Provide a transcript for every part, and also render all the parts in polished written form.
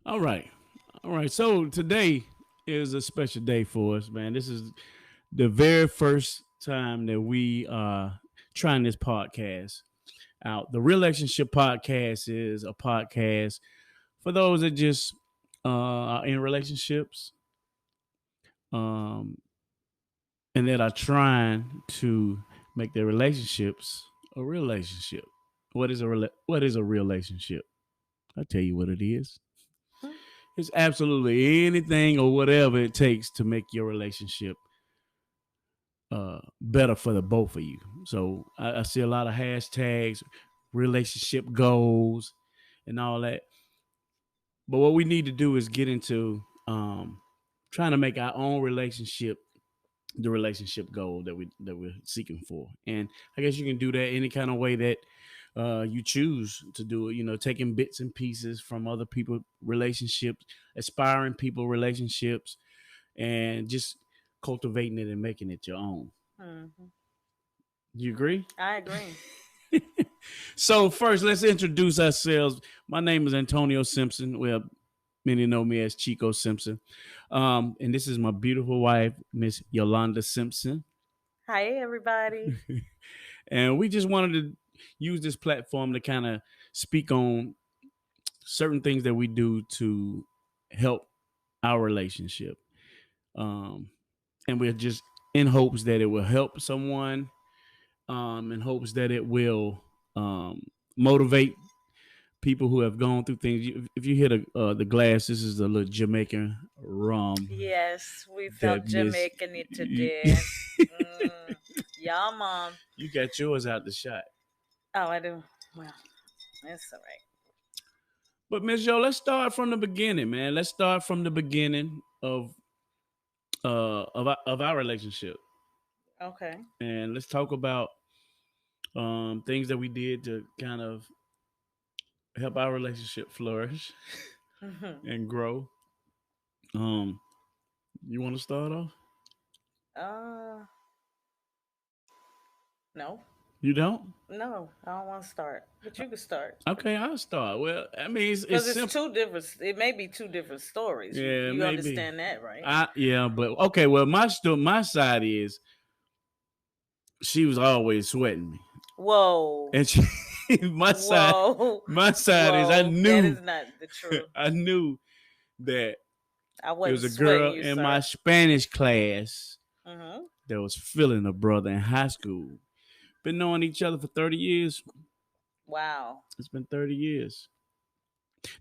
All right. All right. So today is a special day for us, man. This is the very first time that we are trying this podcast out. The Relationship Podcast is a podcast for those that just are in relationships um, and that are trying to make their relationships a relationship. What is a relationship? I'll tell you what it is. Hmm. It's absolutely anything or whatever it takes to make your relationship better for the both of you. So I see a lot of hashtags, relationship goals, and all that. But what we need to do is get into trying to make our own relationship the relationship goal that we're seeking for. And I guess you can do that any kind of way that you choose to do it. You know, taking bits and pieces from other people relationships, aspiring people relationships, and just cultivating it and making it your own. Hmm. You agree? I agree. So first, let's introduce ourselves. My name is Antonio Simpson. Well, many know me as Chico Simpson, and this is my beautiful wife, Miss Yolanda Simpson. Hi, everybody. And we just wanted to use this platform to kind of speak on certain things that we do to help our relationship. Um, and we're just in hopes that it will help someone, in hopes that it will motivate people who have gone through things. If you hit the glass, this is a little Jamaican rum Yes, we that felt Miss. Jamaican it today. Mm. Yeah, mom. You got yours out the shot. Oh, I do. Well, that's all But Miss Joe, let's start from the beginning, man. Let's start from the beginning of our relationship, right. Okay. and let's talk about things that we did to kind of help our relationship flourish Hmm. and grow. Um, you want to start off? Uh, no, You don't? no, I don't want to start, but you can start Okay, I'll start. Well, I mean, it's because it's simple. two different. It may be two different stories. You Yeah, you maybe. understand that, right? Yeah, but okay. Well, my side is she was always sweating me, Whoa, and she, my side whoa, my side is whoa. That is not the truth. I knew that I there wasn't was a sweating girl you, in my sir. Spanish class Mm-hmm. that was feeling a brother in high school. Been knowing each other for 30 years. Wow. It's been 30 years.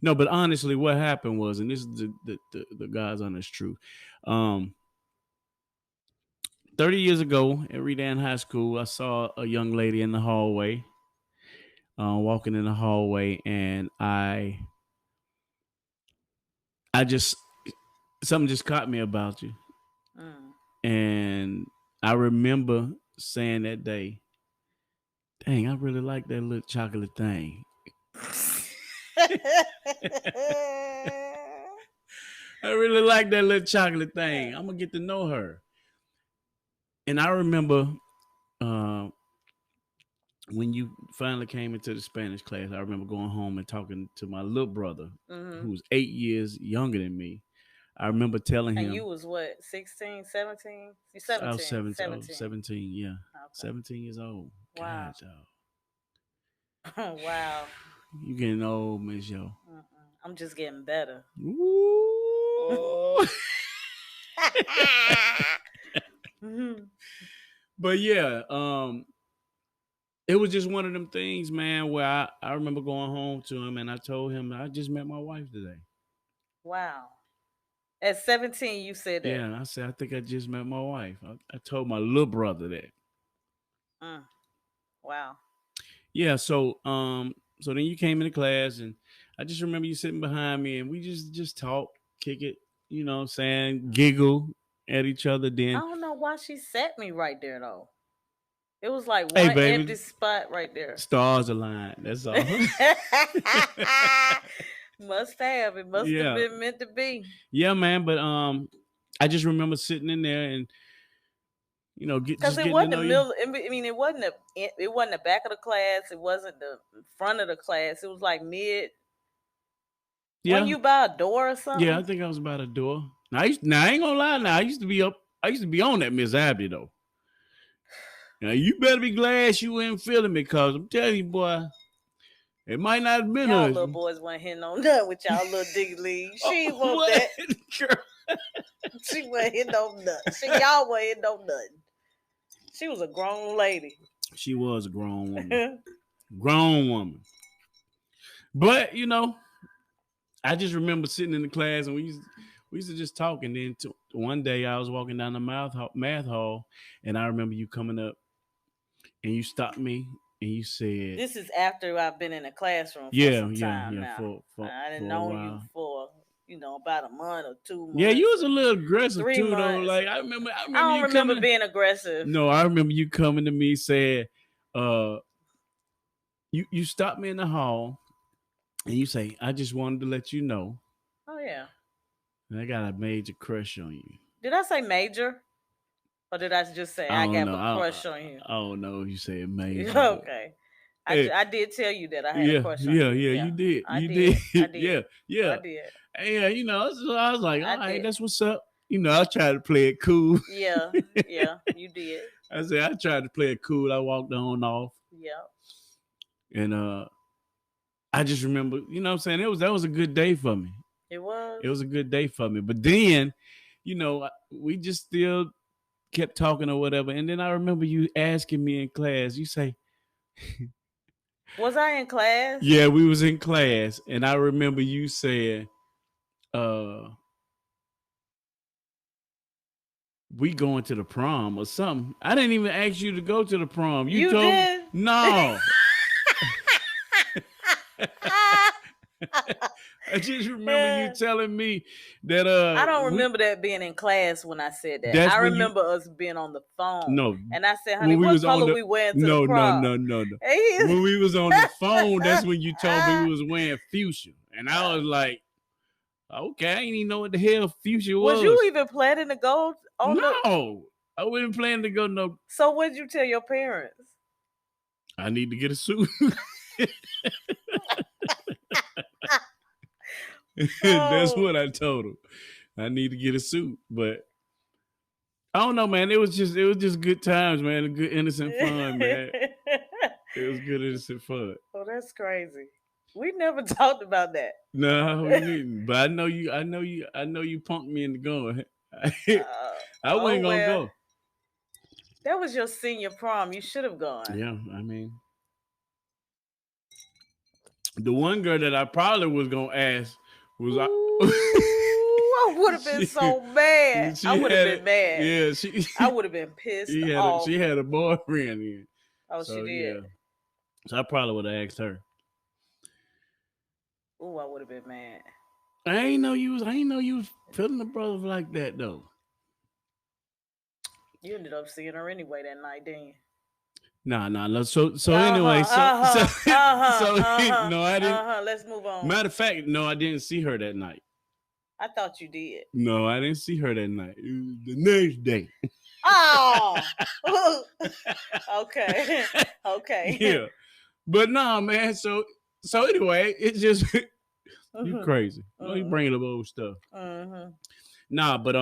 No, but honestly, what happened was, and this is the God's honest truth. Um, 30 years ago, every day in high school, I saw a young lady in the hallway, walking in the hallway, and I just, something just caught me about you. Mm. And I remember saying that day, dang, I really like that little chocolate thing. I really like that little chocolate thing. I'm gonna get to know her. And I remember uh, when you finally came into the Spanish class, I remember going home and talking to my little brother, Hmm. who was 8 years younger than me. I remember telling And you him was what, 16, 17? You I was 17, 17, 17. 17, yeah, Okay. 17 years old. God, Wow. y'all, Wow. you getting old, Miss Yo. Mm-mm. I'm just getting better. Ooh. Hmm. But yeah, it was just one of them things, man, where I remember going home to him and I told him I just met my wife today. Wow. At 17, you said Yeah, that. and I said, I think I just met my wife. I told my little brother that. Mm. Wow. Yeah, so then you came into class and I just remember you sitting behind me and we just talk, kick it, you know what I'm saying, giggle at each other. I Then, don't know why she set me right there, though. It was like hey one empty baby, spot right there. stars align. That's all. Must have. It must have Yeah. been meant to be. Yeah, man. But I just remember sitting in there and Because just it getting to wasn't the know you. middle. I mean, it wasn't the back of the class. It wasn't the front of the class. It was like mid. When Yeah, you buy a door or yeah. I something? think I was about a door. Now I ain't gonna lie. Now I used to be up. I used to be on that Miss Abby though. Now you better be glad you ain't feeling me, cause I'm telling you, boy, it might not have been Y'all us. little boys weren't hitting on nothing with y'all little diggly league. Oh, She ain't want what? that. Girl. She wasn't hitting on nothing. Y'all wasn't hitting on nothing. She was a grown lady. She was a grown woman. Grown woman. But I just remember sitting in the class and we used to just talk. And then one day I was walking down the math hall, and I remember you coming up and you stopped me and you said, This is after I've been in the classroom for "Yeah, some yeah, time yeah." now. For I didn't for a know you while. for about a month or Yeah, you 2 months was or a little aggressive three too, though. months. Like I remember, I I remember don't you remember coming. being aggressive. No, I remember you coming to me saying, uh, you stopped me in the hall and you say, "I just wanted to let you know Oh yeah. that I got a major crush on you." Did I say major? Or did I just say I I don't got know. a crush on you? I don't know if you said major, but Okay. hey, I did tell you that I had a yeah, crush on yeah, you. yeah. Yeah. You did, I you did, did. I did. yeah, yeah. I did. And, yeah, so I was like, I all right, did. that's what's up. I tried to play it cool. Yeah. Yeah. You did. I said I tried to play it cool. I walked on off, Yeah. and I just remember, what I'm saying, that was a good day for me. It was. It was a good day for me. But then, we just still kept talking or whatever. And then I remember you asking me in class. You say, Was I in class? "Yeah, we was in class," and I remember you saying, "Uh, we going to the prom or something." I didn't even ask you to go to the prom. You You told me did? no. I just remember you telling me that I don't remember that being in class when I said that. that's I when you remember us being on the phone. no And I said, honey, when we what was on color the we wearing to the no no prom? no no no when we was on the phone, that's when you told me we was wearing fuchsia, and I was like, okay, I didn't even know what the hell fuchsia Was you was. even planning to go on the No, I wasn't planning to go. No, So what did you tell your parents? I need to get a suit. That's Oh. what I told him. I need to get a suit, but I don't know, man. It was just good times, man. Good innocent fun, man. It was good innocent fun. Oh, that's crazy. We never talked about that. No, we didn't. But I know you. I know you. I know you punked me into going. I Oh wasn't gonna well. go. That was your senior prom. You should have gone. Yeah, I mean, the one girl that I probably was gonna ask was I. Ooh, I would have been she, so mad. I she would have had been it. mad. Yeah, she I would have been pissed she had a off. she had a boyfriend in. Oh, she So did. yeah, so I probably would have asked her. Ooh, I would have been mad. I ain't know you was feeling the brother like that though. You ended up seeing her anyway that night, didn't you? Nah, nah. No. So Uh huh. anyway, so Uh so huh. Uh huh. so Uh huh. no, I didn't. Let's move on. Matter of fact, no, I didn't see her that night. I thought you did. No, I didn't see her that night. It was the next day. Oh. Okay. Okay. Yeah, but nah, man. So anyway, it's just you Mhm. crazy. Why you Mhm. bringing up old stuff? Mhm. Nah, but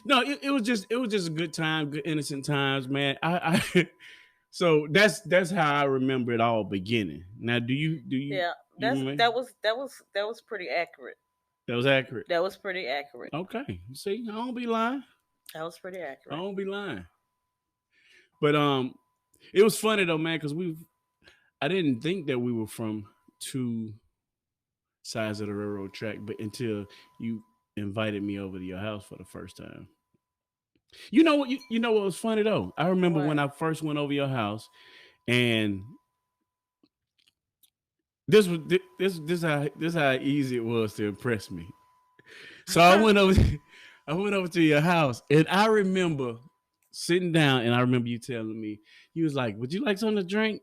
no, it was just a good time, good innocent times, man. I so that's how I remember it all beginning. Now, do you Yeah. you That's remember? that was pretty accurate. That was accurate. That was pretty accurate. Okay, see, I don't be lying. That was pretty I accurate. don't be lying. But it was funny though, man, because I didn't think that we were from two sides of the railroad track, but until you invited me over to your house for the first time. You know what was funny though? I remember when What? I first went over your house, and this how easy it was to impress me. So I went over I went over to your house, and I remember sitting down, and I remember you telling me, you was like, "Would you like something to drink?"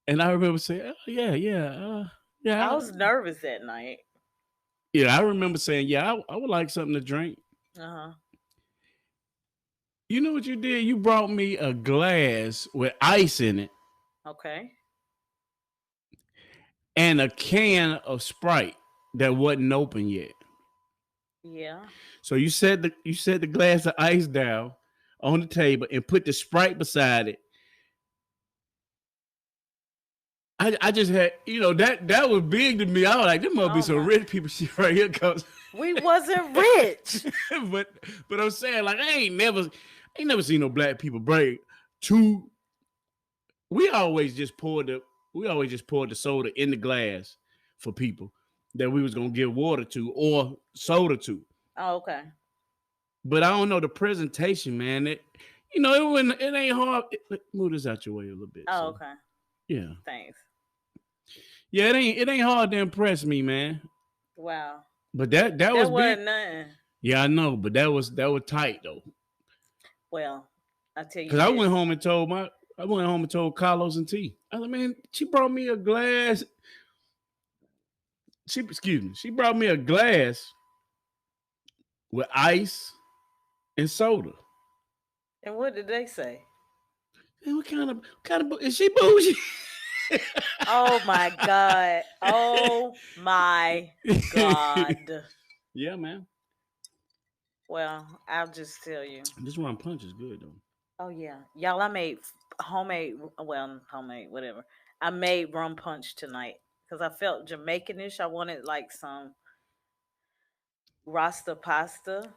And I remember saying, "Oh, yeah, yeah, I yeah, was nervous that night. yeah." I remember saying, "Yeah, I would like something to drink." Uh huh. You know what you did? You brought me a glass with ice in it, Okay. and a can of Sprite that wasn't open yet. Yeah. So you set the glass of ice down on the table and put the Sprite beside it. I just had that was big to me. I was like, there must be Oh some my. rich people shit right here, cause We wasn't rich. but I'm saying like I ain't never seen no black people break two. We always just poured the soda in the glass for people that we was gonna give water to or soda to. Oh, okay. But I don't know the presentation, man. It ain't hard. Move this out your way a little bit. Oh, So okay. yeah, Thanks. yeah. It ain't hard to impress me, man. Wow. But that was That big. wasn't nothing. Yeah, I know. But that was tight though. Well, I tell you Cause I this. went home and told Carlos and T. I was like, man, she brought me a glass. She brought me a glass with ice and soda. And what did they say? Man, what kind of is she bougie? Oh my God. Oh my God. Yeah, man. Well, I'll just tell you. This rum punch is good though. Oh yeah, y'all. I made homemade. Well, homemade, whatever. I made rum punch tonight because I felt Jamaicanish. I wanted like some Rasta pasta,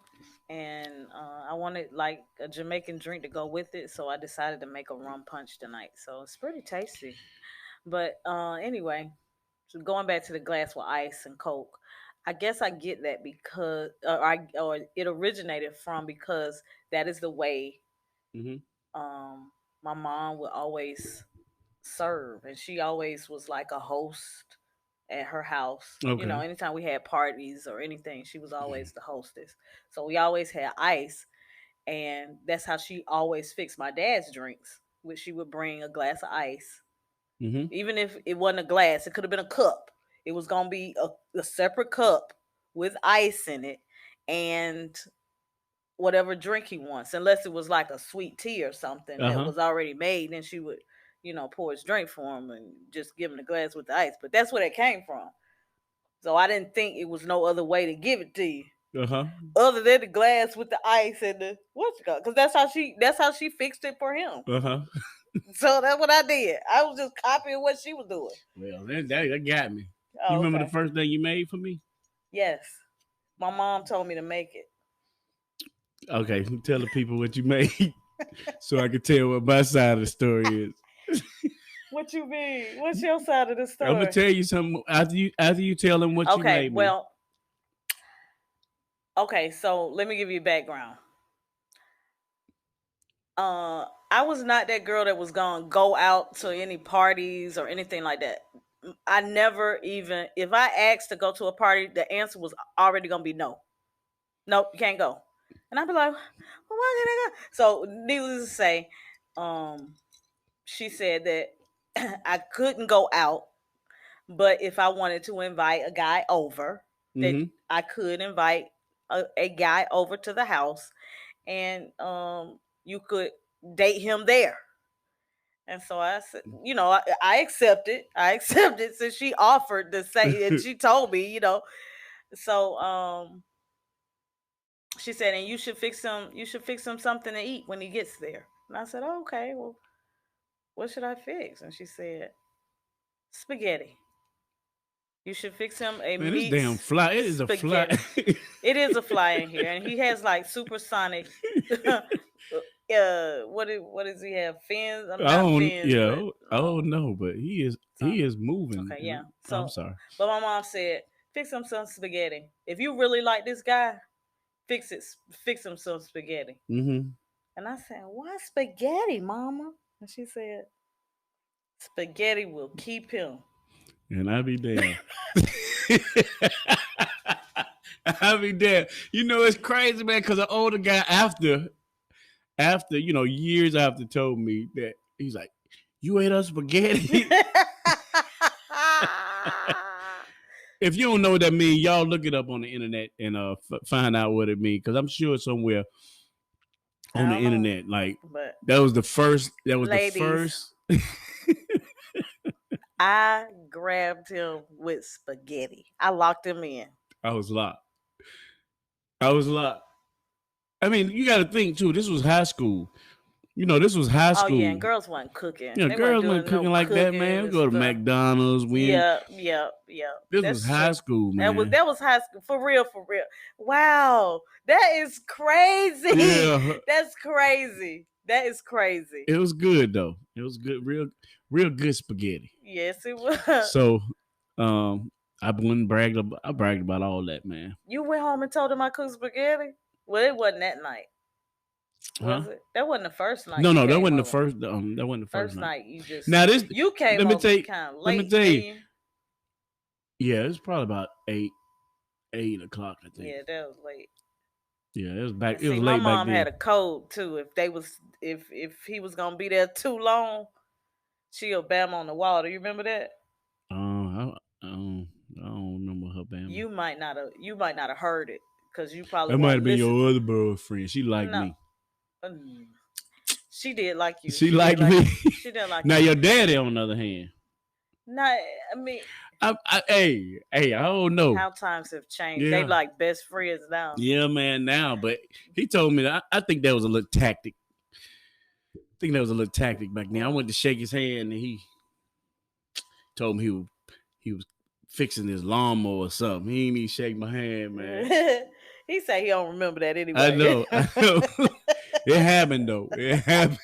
and I wanted like a Jamaican drink to go with it. So I decided to make a rum punch tonight. So it's pretty tasty. But anyway, so going back to the glass with ice and Coke, I guess I get that because or it originated from because that is the way Mm-hmm. um my mom would always serve, and she always was like a host at her house. You know, Okay. anytime we had parties or anything, she was always the hostess. So we always had ice, and that's how she always fixed my dad's drinks, which she would bring a glass of ice. Mm-hmm. Even if it wasn't a glass, it could have been a cup. It was gonna be a separate cup with ice in it, and whatever drink he wants, unless it was like a sweet tea or something Uh that huh. was already made. Then she would, pour his drink for him and just give him the glass with the ice. But that's where it came from. So I didn't think it was no other way to give it to you Uh huh. other than the glass with the ice and the what's it called? Because that's how she fixed it for him. Uh huh. So that's what I did. I was just copying what she was doing. Well, that got me. You Oh, remember the okay. first thing you made for me? Yes, my mom told me to make it. Okay, tell the people what you made, so I can tell what my side of the story is. What you mean? What's your side of the I'm gonna story? tell you something after you tell them what you Okay, made me. well, okay, so let me give you background. I was not that girl that was gonna go out to any parties or anything like that. I never even, if I asked to go to a party, the answer was already gonna be no. Nope, you can't go. And I'd be like, well, why can't I go? So needless to say, um, she said that I couldn't go out, but if I wanted to invite a guy over, that Mm-hmm. I could invite a guy over to the house, and you could date him there. And so I said, I accepted. I accepted since she offered to say, and she told me, So she said, and you should fix him something to eat when he gets there. And I said, oh, okay, well, what should I fix? And she said, spaghetti. You should fix him a Man, this meat damn fly. It is a fly. spaghetti. It is a fly in here, and he has like supersonic. What does he have? Fins? I'm I not don't. fins, Yeah. but I don't know, but he is. some. He is moving. Okay, yeah. I'm So, sorry. but my mom said, fix him some spaghetti. If you really like this guy, fix it. Fix him some spaghetti. Mm-hmm. And I said, why spaghetti, mama? And she said, spaghetti will keep him. And I be damned. I be damned. It's crazy, man. Because an older guy after years after told me that he's like, you ate us spaghetti. If you don't know what that means, y'all look it up on the internet and find out what it means. Because I'm sure somewhere I on the don't know, internet, like but that was the first. That was the ladies, first. I grabbed him with spaghetti. I locked him in. I was locked. I was locked. I mean, you got to think too. This was high school. This was high Oh yeah, school. and girls wasn't cooking. You know, They weren't girls weren't doing no cooking like that, man. cooking We and go to stuff. McDonald's. Yeah, yeah, yeah. This was That's high true. school, That was man. that was high school for real, for real. Wow, that is crazy. Yeah, That's crazy. That is crazy. it was good though. It was good, real good spaghetti. Yes, it was. So, I wouldn't brag. I bragged about all that, man. You went home and told him I cooked spaghetti. Well, it wasn't that night, Huh? was it? That wasn't the first night No, you no, that came wasn't the over. first. That wasn't the first First night. night you just Now this, you came let me over tell you. kind of Let me late, tell didn't you. you? Yeah, it was probably about 8 o'clock, I think. Yeah, that was late. Yeah, it was back. And It was see, my late back mom had then. a code too. If he was gonna be there too long, she'll bam on the wall. Do you remember that? I don't remember her band. You might not have heard it because you probably That might won't have been listen. your other girlfriend. She liked No, me. mm, she did like you. She She did liked like me. she did like Now you. your daddy, on the other hand, Not, I mean, hey, I don't know. how times have changed. They Yeah, like best friends now. yeah, man. Now, but he told me that I think that was a little tactic. I think that was a little tactic back then. I Well, went to shake his hand, and he told me he was fixing his lawnmower or something. He ain't even shake my hand, man. he said he don't remember that I anyway. know, I know. It happened though. It happened.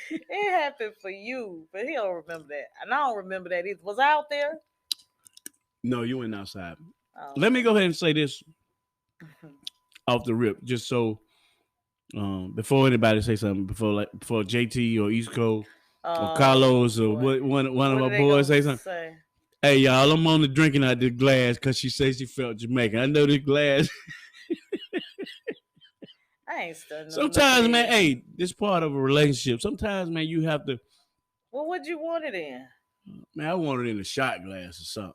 It happened for you, but he don't remember that, and I don't remember that either. Was I out there? No, you went outside. Oh, Let me okay. go ahead and say this off the rip, just so before anybody say something, before JT or East Coast or Oh Carlos or boy, one of what my are they boys gonna say something. say? Hey y'all, I'm only drinking out this glass because she says she felt Jamaican. I know this glass. I ain't studying them look at Sometimes, man, it. hey, this part of a relationship. Sometimes, man, you have to. Well, what you want it in? Man, I want it in a shot glass or something.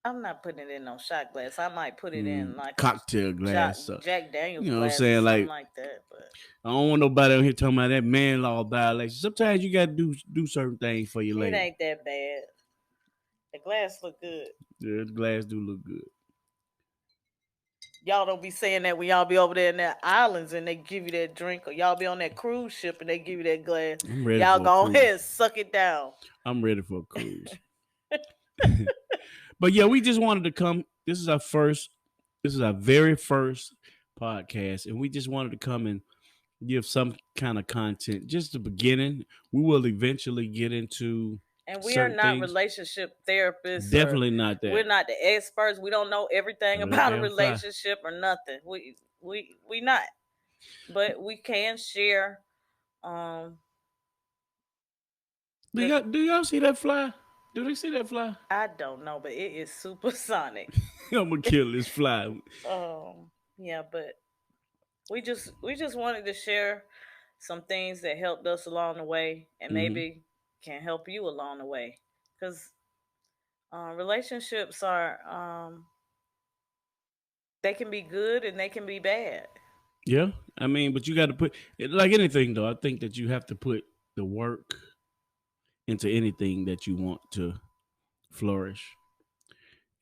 I'm not putting it in no shot glass. I might put it in like a Cocktail Jack, glass. So, Jack Daniels you know what I'm glass or saying? something Like, like that. But I don't want nobody on here talking about that man law violation. Sometimes you got to do certain things for your it lady. ain't that bad. The glass look good. Yeah, the glass do look good. Y'all don't be saying that when y'all be over there in that islands and they give you that drink, or y'all be on that cruise ship and they give you that glass. I'm ready Y'all for a go ahead cruise. and suck it down. I'm ready for a cruise. But yeah, we just wanted to come. This is our first. This is our very first podcast, and we just wanted to come and give some kind of content. Just the beginning. We will eventually get into And we are certain not things. relationship therapists, or Definitely not we're that. not the experts. We don't know everything Let that about a damn fly. relationship or nothing. We not. But we can share um the Do y'all see that fly? Do they see that fly? I don't know, but it is supersonic. I'm gonna kill this fly. Yeah, but we just wanted to share some things that helped us along the way and Mm-hmm. maybe can help you along the way. Because relationships are they can be good and they can be bad. Yeah, I mean, but you got to put like anything though. I think that you have to put the work into anything that you want to flourish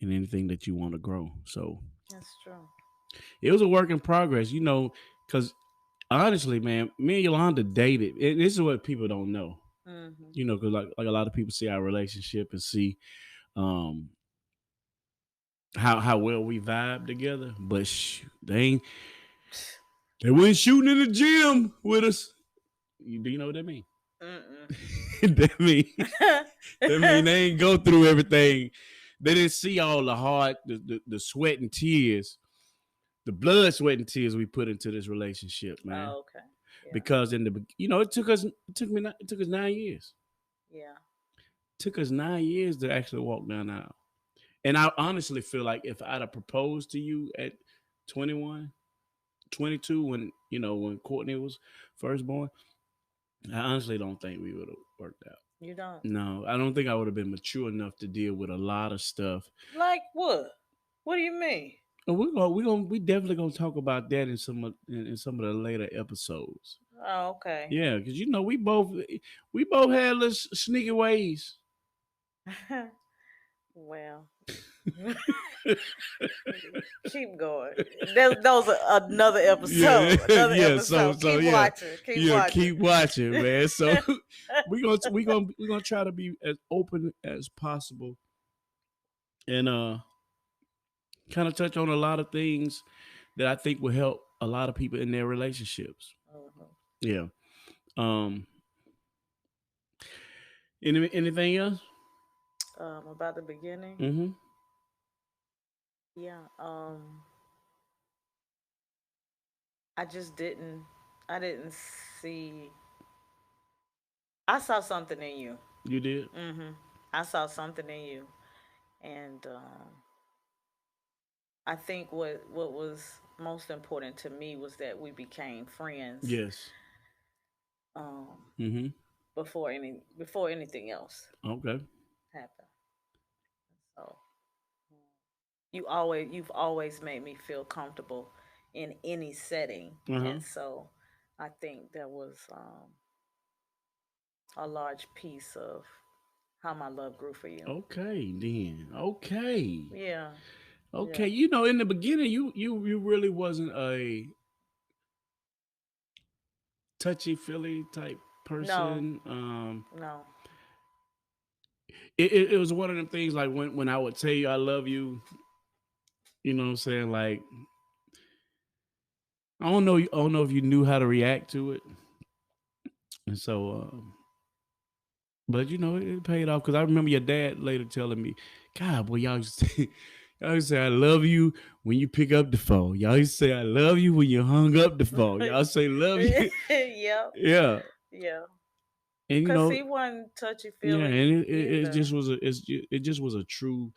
and anything that you want to grow. So That's true. it was a work in progress, because honestly, man, me and Yolanda dated. This is what people don't know, Hmm. because like a lot of people see our relationship and see um how well we vibe together, but they weren't shooting in the gym with us. Do you know what that mean? Mm-mm. that mean they ain't go through everything. They didn't see all the hard, the sweat and tears, the blood, sweat and tears we put into this relationship, man. Oh, okay. Yeah. Because it took us 9 years. Yeah. It took us 9 years to actually walk down the aisle. And I honestly feel like if I'd have proposed to you at 21, 22, when Courtney was first born, I honestly don't think we would have worked out. You don't. No, I don't think I would have been mature enough to deal with a lot of stuff. Like what? What do you mean? And we definitely gonna talk about that in some of the later episodes. Oh, okay. Yeah, because we both had little sneaky ways. Well, keep going. Those are another Yeah, episode. Another yeah. So episode. so Keep yeah, watching. Keep yeah. watching. Keep watching, man. So we gonna try to be as open as possible and kind of touch on a lot of things that I think will help a lot of people in their relationships. Mhm. Yeah. Um. Anything else? About the beginning. Mm-hmm. Yeah. I just didn't. I didn't see. I saw something in you. You did. I saw something in you, and I think what was most important to me was that we became friends Yes. um, Mm-hmm. before anything else Okay. happened. So you've always made me feel comfortable in any setting, Uh huh. and so I think that was a large piece of how my love grew for you. Okay. Then. Okay. Yeah, Okay. yeah. You know, in the beginning, you really wasn't a touchy feely type No, person. no. It was one of them things like when I would tell you I love you. You know what I'm saying? Like I don't know if you knew how to react to it, and so. But you know, it paid off because I remember your dad later telling me, "God, boy, y'all used to say, y'all used to say I love you when you pick up the phone. Y'all used to say I love you when you hung up the phone. Y'all say love you, Yep, yeah." yeah. And you Cause know, he wasn't touchy yeah, feely and it either. just was it just was a true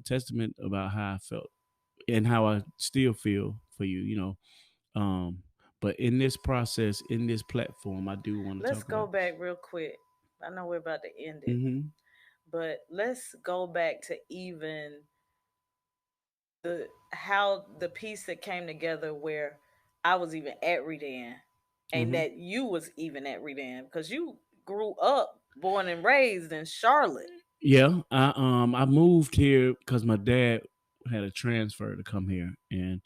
testament about how I felt and how I still feel for you. You know, um, but in this process, in this platform, I do want to Let's talk go about. back real quick. I know we're about to end it, Mm-hmm. but let's go back to even the how the piece that came together where I was even at Redan and Mm-hmm. that you was even at Redan because you grew up born and raised in Charlotte. Yeah, I moved here because my dad had a transfer to come here, and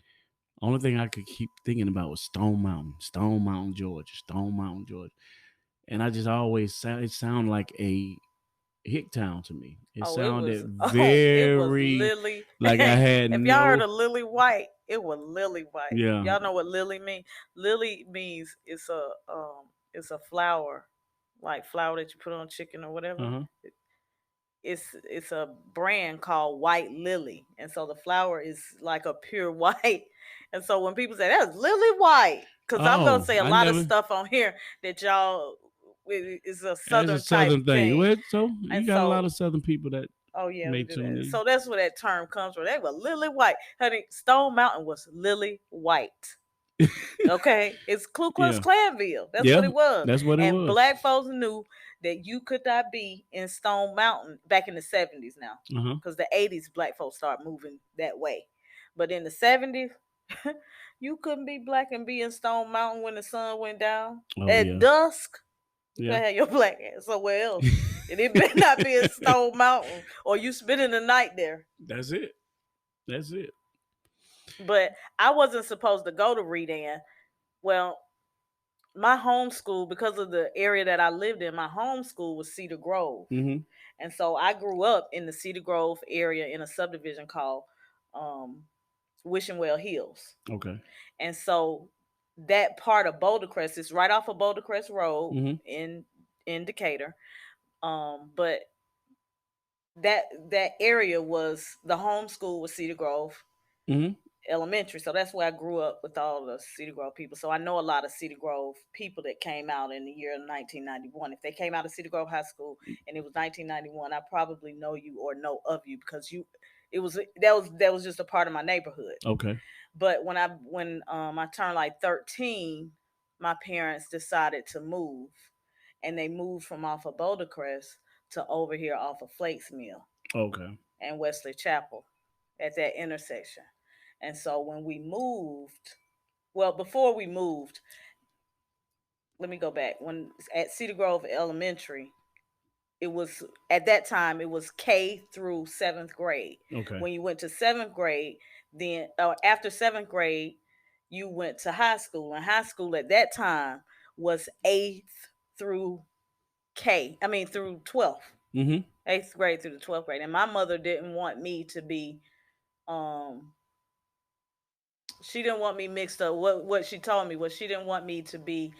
only thing I could keep thinking about was Stone Mountain, Georgia, Stone Mountain, Georgia, and I just always sound it sounded like a hick town to me. It Oh, it sounded was it was very Lily. like I had If y'all heard no of Lily White, it was Lily White. yeah Y'all know what Lily means? Lily means it's a flower, like flour that you put on chicken or whatever. uh-huh It's a brand called White Lily, and so the flower is like a pure white. And so when people say that's Lily White, because I'm gonna oh say a I lot of never stuff on here that y'all is a it's a southern type southern thing. thing, Well, so and you got a lot so of southern people that oh yeah, we may do tune that. in. So that's where that term comes from. They were Lily White, honey. Stone Mountain was Lily White. Okay, it's Ku Klux Yeah, Klanville. That's what yeah, it was. that's what it And was. black folks knew that you could not be in Stone Mountain back in the 70s now. Uh huh. Because the 80s black folks started moving that way. But in the 70s, you couldn't be black and be in Stone Mountain when the sun went down. Oh At yeah, dusk, you yeah. better have your black ass somewhere else. And it better not be in Stone Mountain or you spending the night there. That's it. That's it. But I wasn't supposed to go to Redan. Well, my home school, because of the area that I lived in, my home school was Cedar Grove. Mm-hmm. And so I grew up in the Cedar Grove area in a subdivision called um, Wishing Well Hills. Okay. And so that part of Boulder Crest is right off of Boulder Crest Road Mm-hmm. in Decatur. But that area was the home school was Cedar Grove Mm-hmm. Elementary. So that's where I grew up with all the Cedar Grove people. So I know a lot of Cedar Grove people that came out in the year 1991. If they came out of Cedar Grove High School and it was 1991, I probably know you or know of you because that was just a part of my neighborhood. Okay. But when I turned like 13, my parents decided to move, and they moved from off of Boulder Crest to over here off of Flakes Mill Okay. and Wesley Chapel at that intersection. And so when we moved, well, before we moved, let me go back. When at Cedar Grove Elementary, it was at that time it was K through 7th grade. Okay. When you went to 7th grade, then after 7th grade, you went to high school. And high school at that time was 8th through through 12th. Mm-hmm. 8th grade through the 12th grade. And my mother didn't want me to be um she didn't want me mixed up. What she told me was she didn't want me to be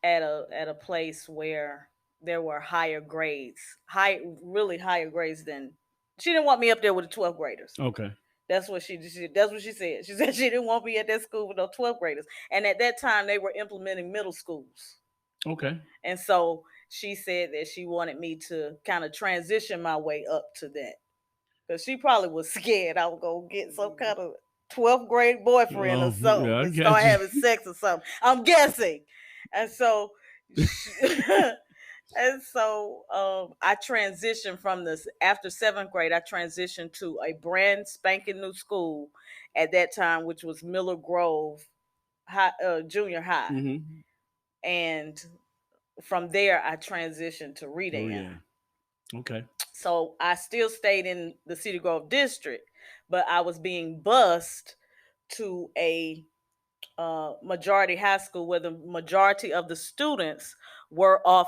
at a place where there were higher grades, really higher grades than she didn't want me up there with the 12th graders. Okay. That's what she said. She said she didn't want me at that school with no 12th graders. And at that time they were implementing middle schools. Okay. And so she said that she wanted me to kind of transition my way up to that. Because she probably was scared I was gonna get some kind of 12th grade boyfriend or Oh, yeah, something I and got start you. having sex or something. I'm guessing. And so I transitioned from this after 7th grade. I transitioned to a brand spanking new school at that time, which was Miller Grove Junior High. Mm-hmm. And from there, I transitioned to Oh Redan. yeah. Okay. So I still stayed in the Cedar Grove district, but I was being bused to a majority high school where the majority of the students were of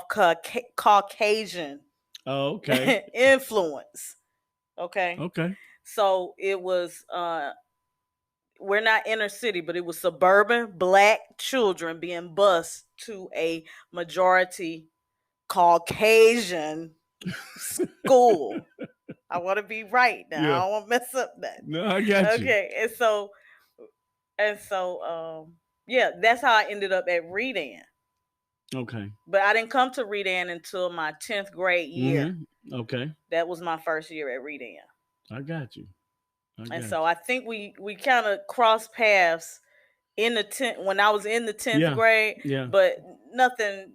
Caucasian Oh, okay. influence. Okay. Okay. So it was we're not inner city, but it was suburban black children being bused to a majority Caucasian school. I want to be right now. Yeah. I don't want to mess up that. No, I got you. Okay. Yeah, that's how I ended up at Redan. Okay. But I didn't come to Redan until my 10th grade year. Mm-hmm. Okay. That was my first year at Redan. I got you. I And got so I think we kind of crossed paths in the 10th when I was in the 10th Yeah. grade, Yeah. but nothing,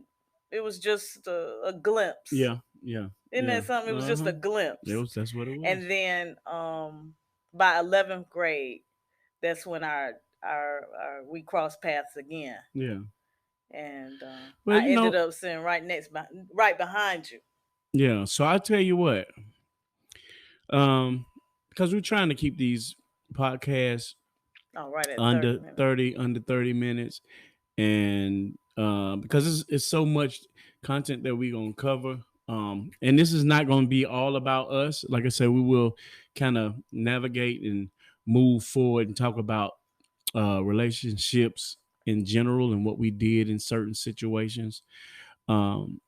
it was just a glimpse. Yeah. Yeah. Isn't Yeah. that something? It was just a glimpse. That's what it was. And then by 11th grade, that's when our we crossed paths again. Yeah. And Well, I ended up sitting right behind you. Yeah. So I tell you what, because we're trying to keep these podcasts Right at under 30 minutes, and because it's so much content that we're gonna cover. And this is not going to be all about us. Like I said, we will kind of navigate and move forward and talk about relationships in general and what we did in certain situations. Um,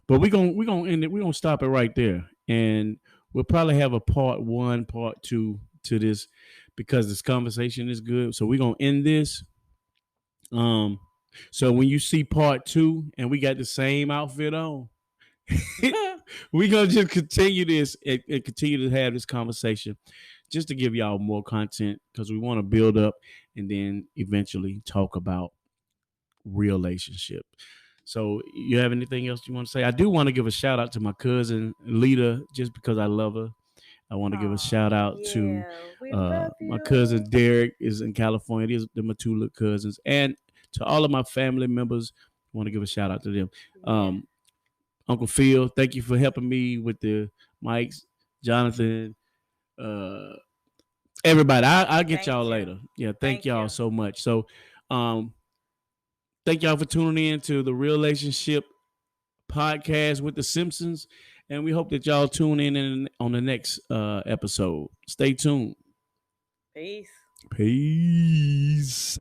but we're gonna end it. We're gonna stop it right there, and we'll probably have a part one, part two to this because this conversation is good. So we're gonna end this. Um, so when you see part two, and we got the same outfit on, we're gonna just continue this and continue to have this conversation, just to give y'all more content because we want to build up and then eventually talk about relationship. So you have anything else you want to say? I do want to give a shout out to my cousin Lita, just because I love her. I want to give a shout out to we love my you. cousin Derek is in California. They're my two little cousins, and to all of my family members, I want to give a shout out to them. Yeah. Uncle Phil, thank you for helping me with the mics. Jonathan, uh, everybody, I'll get Thank y'all you. later. Yeah, thank Thank y'all you. so much. So, thank y'all for tuning in to the Relationship Podcast with the Simpsons, and we hope that y'all tune in on the next episode. Stay tuned. Peace. Peace.